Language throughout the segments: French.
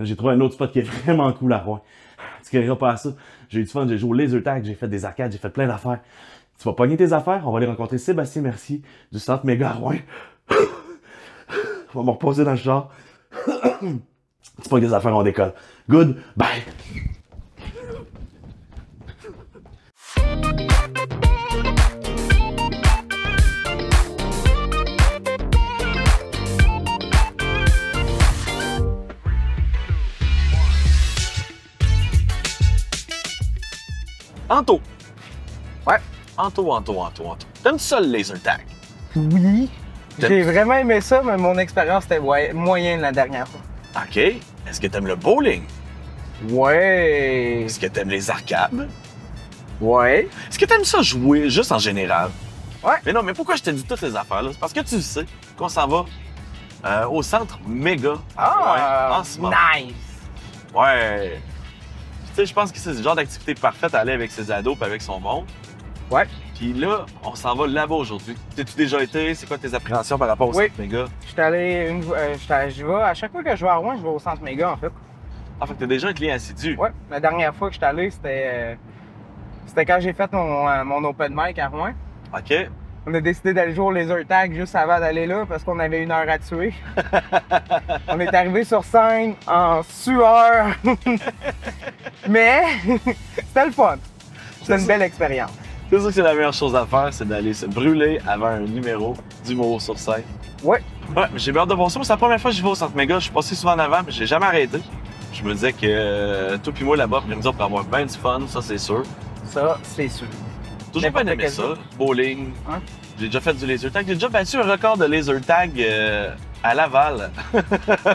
J'ai trouvé un autre spot qui est vraiment cool à Rouen. Tu ne pas à ça. J'ai eu du fun, j'ai joué au laser tag, j'ai fait des arcades, j'ai fait plein d'affaires. Tu vas pogner tes affaires, on va aller rencontrer Sébastien Mercier du Centre Méga à Rouen. On va me reposer dans le char. Tu pognes des affaires, on décolle. Good, bye! Anto. Ouais, Anto. T'aimes ça le laser tag? Oui. J'ai vraiment aimé ça, mais mon expérience était moyenne la dernière fois. OK. Est-ce que t'aimes le bowling? Ouais. Est-ce que t'aimes les arcades? Ouais. Est-ce que t'aimes ça jouer juste en général? Ouais. Mais non, mais pourquoi je te dis toutes les affaires là? C'est parce que tu sais qu'on s'en va au Centre Méga. Ah, ouais, en ce moment. nice. Ouais. Tu sais, je pense que c'est le genre d'activité parfaite à aller avec ses ados et avec son monde. Ouais. Puis là, on s'en va là-bas aujourd'hui. T'es-tu déjà été? C'est quoi tes appréhensions par rapport au Centre Méga? J'étais allé j'y vais, à chaque fois que je vais à Rouen, je vais au Centre Méga en fait. Ah, fait que t'es déjà un client assidu. Ouais. La dernière fois que j'étais allé, c'était quand j'ai fait mon open mic à Rouen. OK. On a décidé d'aller jouer au laser tag juste avant d'aller là parce qu'on avait 1 heure à tuer. On est arrivé sur scène en sueur. Mais c'était le fun. C'était une belle expérience. C'est sûr que c'est la meilleure chose à faire, c'est d'aller se brûler avant un numéro d'humour sur scène. Ouais. Ouais, mais j'ai hâte de voir ça. C'est la première fois que j'y vais au Centre Méga. Je suis passé souvent en avant, mais j'ai jamais arrêté. Je me disais que toi puis moi là-bas, on pour avoir bien du fun, ça c'est sûr. Ça, c'est sûr. Toujours pas aimé ça. Bowling. Hein? J'ai déjà fait du laser tag. J'ai déjà battu un record de laser tag à Laval.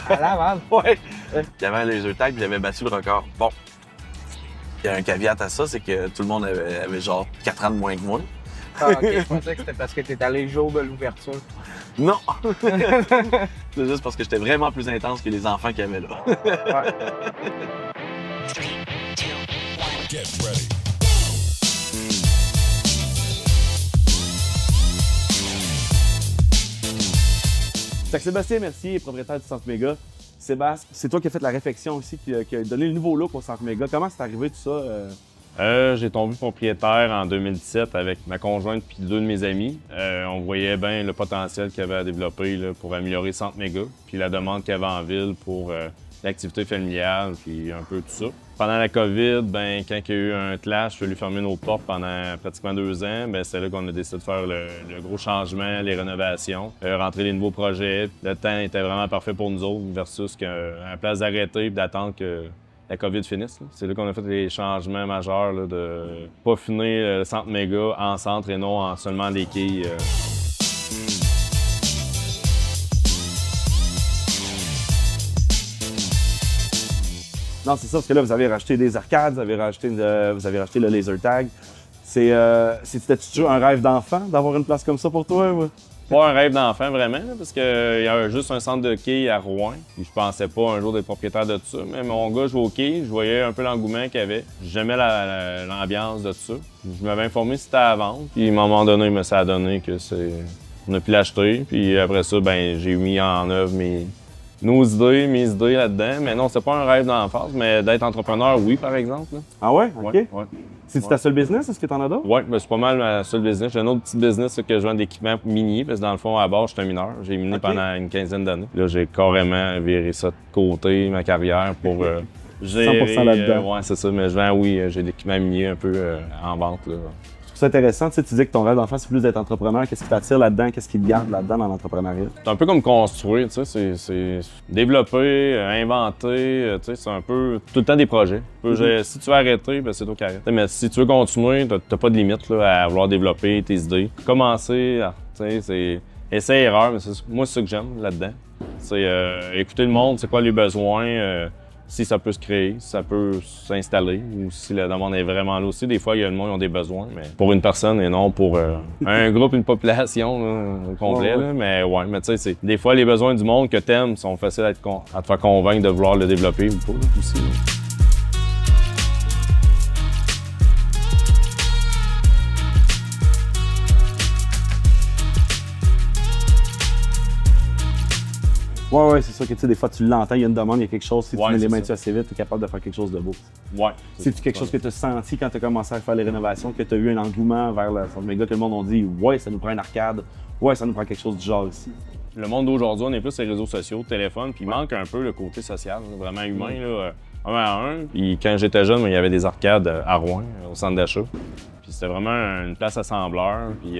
À Laval? Ouais. Il y avait un laser tag, puis j'avais battu le record. Bon. Il y a un caveat à ça, c'est que tout le monde avait genre 4 ans de moins que moi. Ah, ok, je pensais que c'était parce que t'étais allé le jour de l'ouverture. Non! C'est juste parce que j'étais vraiment plus intense que les enfants qu'il y avait là. Ouais. Get ready. Fait que Sébastien Mercier, propriétaire du Centre Méga. Sébastien, c'est toi qui as fait la réflexion aussi, qui a donné le nouveau look au Centre Méga. Comment c'est arrivé tout ça? J'ai tombé propriétaire en 2017 avec ma conjointe puis 2 de mes amis. On voyait bien le potentiel qu'il y avait à développer là, pour améliorer le Centre Méga, puis la demande qu'il y avait en ville pour l'activité familiale, puis un peu tout ça. Pendant la COVID, ben, quand il y a eu un clash, il a fallu fermer nos portes pendant pratiquement 2 ans. Ben, c'est là qu'on a décidé de faire le gros changement, les rénovations, rentrer les nouveaux projets. Le temps était vraiment parfait pour nous autres versus qu'à la place d'arrêter et d'attendre que la COVID finisse. C'est là qu'on a fait les changements majeurs là, de peaufiner le Centre Méga en centre et non en seulement des quilles. Non, c'est ça, parce que là, vous avez racheté des arcades, vous avez racheté le laser tag. C'était-tu un rêve d'enfant d'avoir une place comme ça pour toi? Ou? Pas un rêve d'enfant, vraiment, là, parce qu'il y a juste un centre de quilles à Rouen. Puis je pensais pas un jour être propriétaire de tout ça. Mais mon gars jouait au quilles, je voyais un peu l'engouement qu'il y avait. J'aimais l'ambiance de tout ça. Je m'avais informé si c'était à vendre. Puis à un moment donné, il me s'est donné que on a pu l'acheter. Puis après ça, ben j'ai mis en œuvre mes idées là-dedans. Mais non, c'est pas un rêve d'enfance, mais d'être entrepreneur, oui, par exemple. Là. Ah ouais? OK. Ouais. C'est ta seule business? Est-ce que t'en as d'autres? Oui, ben c'est pas mal ma seule business. J'ai un autre petit business là, que je vends d'équipements miniers, parce que dans le fond, à la base, je suis un mineur. J'ai miné pendant une quinzaine d'années. Là, j'ai carrément viré ça de côté, ma carrière, pour gérer... 100% là-dedans. Ouais, c'est ça. Mais je vends, oui, j'ai des équipements miniers un peu en vente. Là. Je trouve ça intéressant. Tu sais, tu dis que ton rêve d'enfant, c'est plus d'être entrepreneur. Qu'est-ce qui t'attire là-dedans? Qu'est-ce qui te garde là-dedans dans l'entrepreneuriat? C'est un peu comme construire, tu sais, c'est développer, inventer, tu sais, c'est un peu tout le temps des projets. Si tu veux arrêter, ben c'est toi qui arrêtes. Mais si tu veux continuer, t'as pas de limite là, à vouloir développer tes idées. Commencer, tu sais, c'est essai-erreur, mais moi, c'est ça que j'aime là-dedans. C'est écouter le monde, c'est quoi les besoins, si ça peut se créer, si ça peut s'installer, ou si la demande est vraiment là aussi. Des fois, il y a le monde qui ont des besoins, mais pour une personne et non pour un groupe, une population là, au complet. Ouais. Là. Mais ouais, mais tu sais, des fois, les besoins du monde que t'aimes sont faciles à te faire convaincre de vouloir le développer ou pas là, aussi. Là. Ouais, c'est sûr que tu sais, des fois, tu l'entends, il y a une demande, il y a quelque chose. Si tu Ouais, mets les c'est mains ça. dessus assez vite, tu es capable de faire quelque chose de beau. Ouais. C'est-tu quelque chose que tu as senti quand tu as commencé à faire les rénovations, que tu as eu un engouement vers le Centre Méga, que le monde a dit « Ouais, ça nous prend une arcade. Ouais, ça nous prend quelque chose du genre ici. » Le monde d'aujourd'hui, on est plus sur les réseaux sociaux, téléphone, puis il manque un peu le côté social, là, vraiment humain, là, un à un. Puis quand j'étais jeune, il y avait des arcades à Rouen, au centre d'achat. Puis c'était vraiment une place assembleur. Puis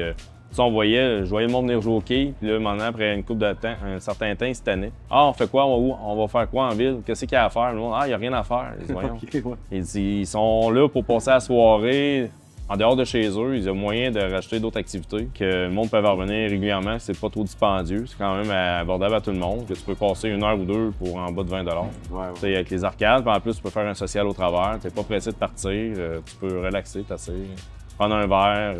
je voyais le monde venir jouer au quai. Puis là, maintenant, après une couple de temps, un certain temps, ils se tannaient. Ah, on fait quoi? On va faire quoi en ville? Qu'est-ce qu'il y a à faire? Le monde, ah, il n'y a rien à faire. Ils disent, voyons. Ok, ouais. Ils sont là pour passer la soirée. En dehors de chez eux, ils ont moyen de racheter d'autres activités que le monde peut revenir régulièrement. C'est pas trop dispendieux. C'est quand même abordable à tout le monde. Que tu peux passer 1 heure ou 2 pour en bas de 20 $. Avec les arcades, puis en plus, tu peux faire un social au travers. Tu n'es pas pressé de partir. Tu peux relaxer, tasser, prendre un verre.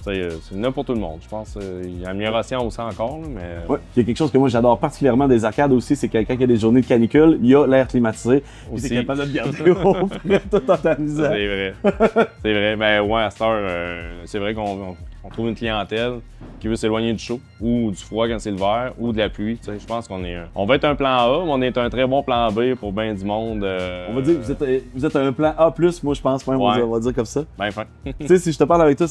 C'est là pour tout le monde. Je pense qu'il y a amélioration aussi encore, là, mais... Ouais. Il y a quelque chose que moi j'adore particulièrement des arcades aussi, c'est que quand il y a des journées de canicule, il y a l'air climatisé. Puis Aussi. t'es capable de te garder au frais tout en t'amusant. C'est vrai. C'est vrai. Ben ouais, à cette heure, c'est vrai qu'on trouve une clientèle qui veut s'éloigner du chaud ou du froid quand c'est l'hiver ou de la pluie. Je pense on va être un plan A, mais on est un très bon plan B pour bien du monde. On va dire que vous êtes un plan A+, moi je pense, même, Ouais. on va dire comme ça. Ben fin. Tu sais, si je parle avec toi,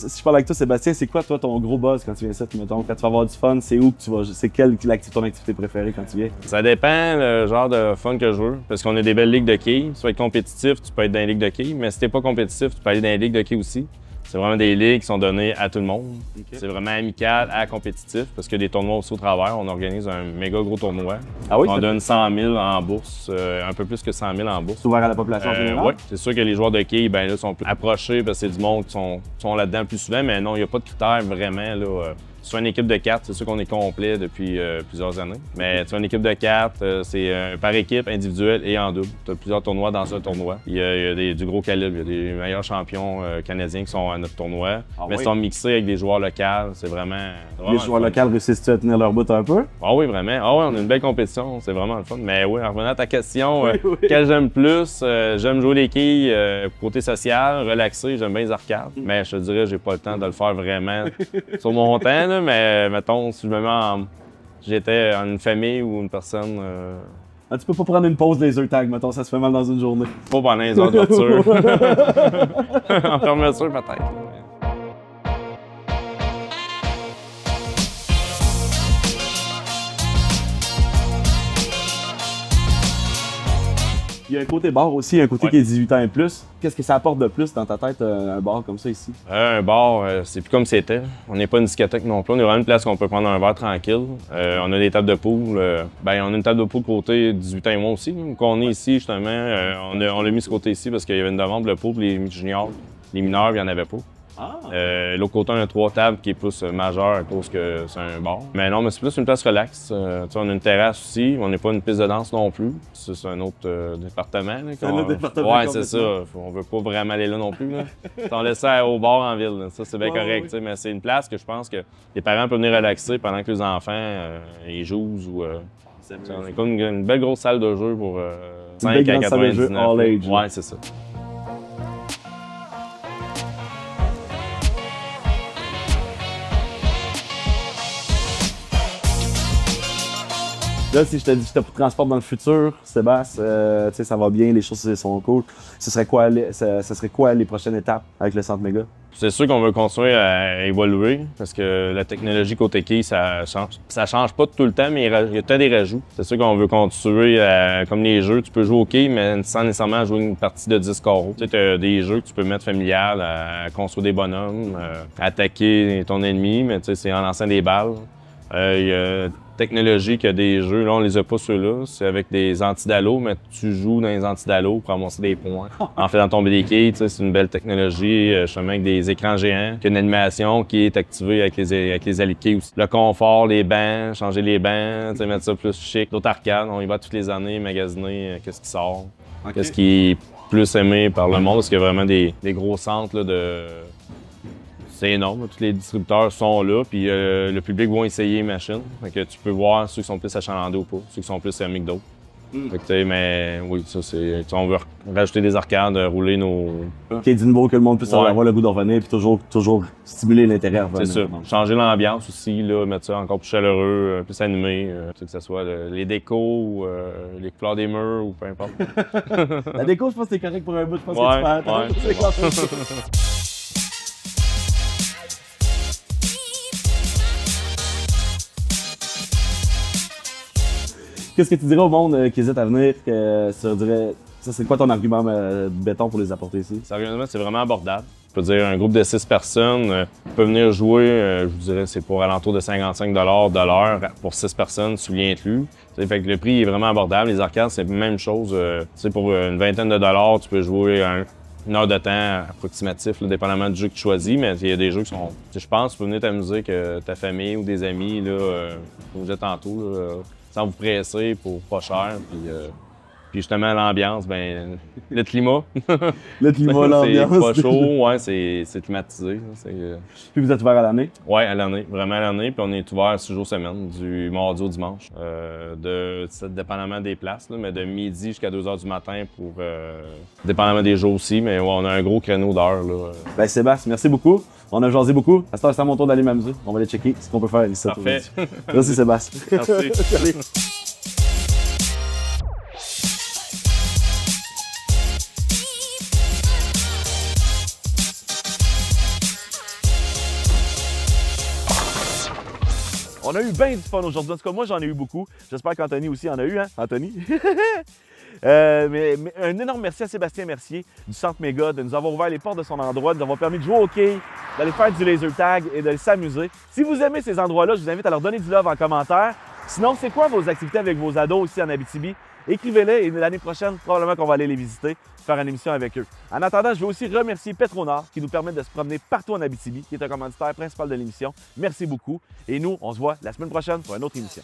Sébastien, c'est quoi toi ton gros buzz quand tu viens ici, mettons, quand tu vas avoir du fun, c'est où que tu vas, c'est quelle ton activité préférée quand tu viens? Ça dépend le genre de fun que je veux, parce qu'on a des belles ligues de quilles. Si tu veux être compétitif, tu peux être dans les ligues de quilles, mais si t'es pas compétitif, tu peux aller dans les ligues de quilles aussi. C'est vraiment des ligues qui sont données à tout le monde. Okay. C'est vraiment amical à compétitif, parce qu'il y a des tournois aussi au travers. On organise un méga gros tournoi. Ah oui? On donne 100 000 en bourse, un peu plus que 100 000 en bourse. C'est ouvert à la population en général? Oui, c'est sûr que les joueurs de quilles, ben là, sont plus approchés parce que c'est du monde qui sont là-dedans plus souvent, mais non, il n'y a pas de critères vraiment, là. Sur une équipe de 4, c'est sûr qu'on est complet depuis plusieurs années. Mais sur une équipe de 4, c'est par équipe, individuelle et en double. Tu as plusieurs tournois dans ce tournoi. Il y a du gros calibre, il y a des meilleurs champions canadiens qui sont à notre tournoi. Mais ils sont mixés avec des joueurs locaux, c'est vraiment Les joueurs locaux réussissent-tu à tenir leur bout un peu? Ah oui, vraiment. Ah oui, on a une belle compétition, c'est vraiment le fun. Mais oui, en revenant à ta question, Oui. quel j'aime plus, j'aime jouer les quilles, côté social, relaxé, j'aime bien les arcades. Mais je te dirais, j'ai pas le temps de le faire vraiment sur mon temps, là, mais mettons, si je me mets j'étais en une famille ou une personne, Ah, tu peux pas prendre une pause laser tag, mettons, ça se fait mal dans une journée. pas pendant les heures de voiture. En fermeture, peut-être. Il y a un côté bar aussi, un côté Ouais. qui est 18 ans et plus. Qu'est-ce que ça apporte de plus dans ta tête, un bar comme ça ici? Un bar, c'est plus comme c'était. On n'est pas une discothèque non plus. On est vraiment une place où on peut prendre un verre tranquille. On a des tables de pool. On a une table de pool côté 18 ans et moins aussi. Donc on est ici, justement. On l'a mis ce côté ici parce qu'il y avait une demande de pool pour les juniors. Les mineurs, il n'y en avait pas. Ah! L'autre côté, on a 3 tables qui est plus majeur à cause que c'est un bar. Mais non, mais c'est plus une place relax. On a une terrasse aussi. On n'est pas une piste de danse non plus. Ça, c'est un autre département. Là, C'est un autre département Ouais, c'est ça. On veut pas vraiment aller là non plus. Là. On laisse ça au bar en ville. Là. Ça, c'est bien correct. Oui. Mais c'est une place que je pense que les parents peuvent venir relaxer pendant que les enfants ils jouent. On est comme une belle grosse salle de jeu pour 5 belle à grande salle de jeu 99. all age, là. Ouais, c'est ça. Là, si je te dis que je te transporte dans le futur, Sébastien, tu sais, ça va bien, les choses sont cool. Ce serait quoi les prochaines étapes avec le Centre Méga? C'est sûr qu'on veut continuer à évoluer parce que la technologie côté quai, ça change pas tout le temps, mais il y a tout le temps des rajouts. C'est sûr qu'on veut continuer comme les jeux. Tu peux jouer au quai, mais sans nécessairement jouer une partie de 10 carreaux. Tu sais, t'as des jeux que tu peux mettre familial à construire des bonhommes, attaquer ton ennemi, mais tu sais, c'est en lançant des balles. Il y a technologie qu'il y a des jeux, là on les a pas ceux-là, c'est avec des antidalo, mais tu joues dans les antidalo pour amasser des points. En faisant tomber des quilles, c'est une belle technologie, justement avec des écrans géants, qui a une animation qui est activée avec les allées de quilles aussi. Le confort, les bancs, changer les bancs, mettre ça plus chic. D'autres arcades, on y va toutes les années, magasiner qu'est-ce qui sort, qu'est-ce qui est plus aimé par le monde, parce qu'il y a vraiment des gros centres là, de... C'est énorme, tous les distributeurs sont là, puis le public va essayer les machines. Fait que tu peux voir ceux qui sont plus achalandés ou pas, ceux qui sont plus amis que d'autres. Fait que, tu sais, mais oui, ça c'est. On veut rajouter des arcades, rouler nos. Qui est du nouveau, que le monde puisse Ouais. avoir le goût d'en revenir, puis toujours stimuler l'intérêt à revenir. C'est ça. Changer l'ambiance aussi, là, mettre ça encore plus chaleureux, plus animé, que ce soit les décos ou les couleurs des murs ou peu importe. La déco, je pense que c'est correct pour un bout. Je pense Ouais, que tu peux attendre. ouais, C'est c'est clair. Qu'est-ce que tu dirais au monde qui hésite à venir? Ça c'est quoi ton argument, béton, pour les apporter ici? Sérieusement, c'est vraiment abordable. Je peux dire, un groupe de 6 personnes peut venir jouer, je vous dirais, c'est pour alentour de 55 de l'heure pour 6 personnes, souliers inclus. T'sais, fait que le prix est vraiment abordable. Les arcades, c'est la même chose. Pour une vingtaine de dollars, tu peux jouer une heure de temps approximatif, là, dépendamment du jeu que tu choisis, mais il y a des jeux qui sont... Je pense que tu peux venir t'amuser que ta famille ou des amis, là, comme je disais tantôt, là, sans vous presser pour pas cher. Puis justement, l'ambiance, ben le climat. Le climat, l'ambiance. C'est pas chaud, ouais, c'est climatisé. Puis vous êtes ouvert à l'année? Ouais, à l'année, vraiment à l'année. Puis on est ouvert 6 jours semaine, du mardi au dimanche. Dépendamment des places, là, mais de midi jusqu'à 2 h du matin pour dépendamment des jours aussi. Mais ouais, on a un gros créneau d'heures. Ben Sébastien, merci beaucoup. On a jasé beaucoup. À ce temps, c'est à mon tour d'aller m'amuser. On va aller checker ce qu'on peut faire ici. Parfait. Merci Sébastien. Merci. Allez. On a eu bien du fun aujourd'hui. En tout cas, moi, j'en ai eu beaucoup. J'espère qu'Anthony aussi en a eu, hein? Anthony? mais un énorme merci à Sébastien Mercier du Centre Méga de nous avoir ouvert les portes de son endroit, de nous avoir permis de jouer au hockey, d'aller faire du laser tag et de s'amuser. Si vous aimez ces endroits-là, je vous invite à leur donner du love en commentaire. Sinon, c'est quoi vos activités avec vos ados ici en Abitibi? Écrivez-les et l'année prochaine, probablement qu'on va aller les visiter, faire une émission avec eux. En attendant, je veux aussi remercier Petronord qui nous permet de se promener partout en Abitibi, qui est un commanditaire principal de l'émission. Merci beaucoup. Et nous, on se voit la semaine prochaine pour une autre émission.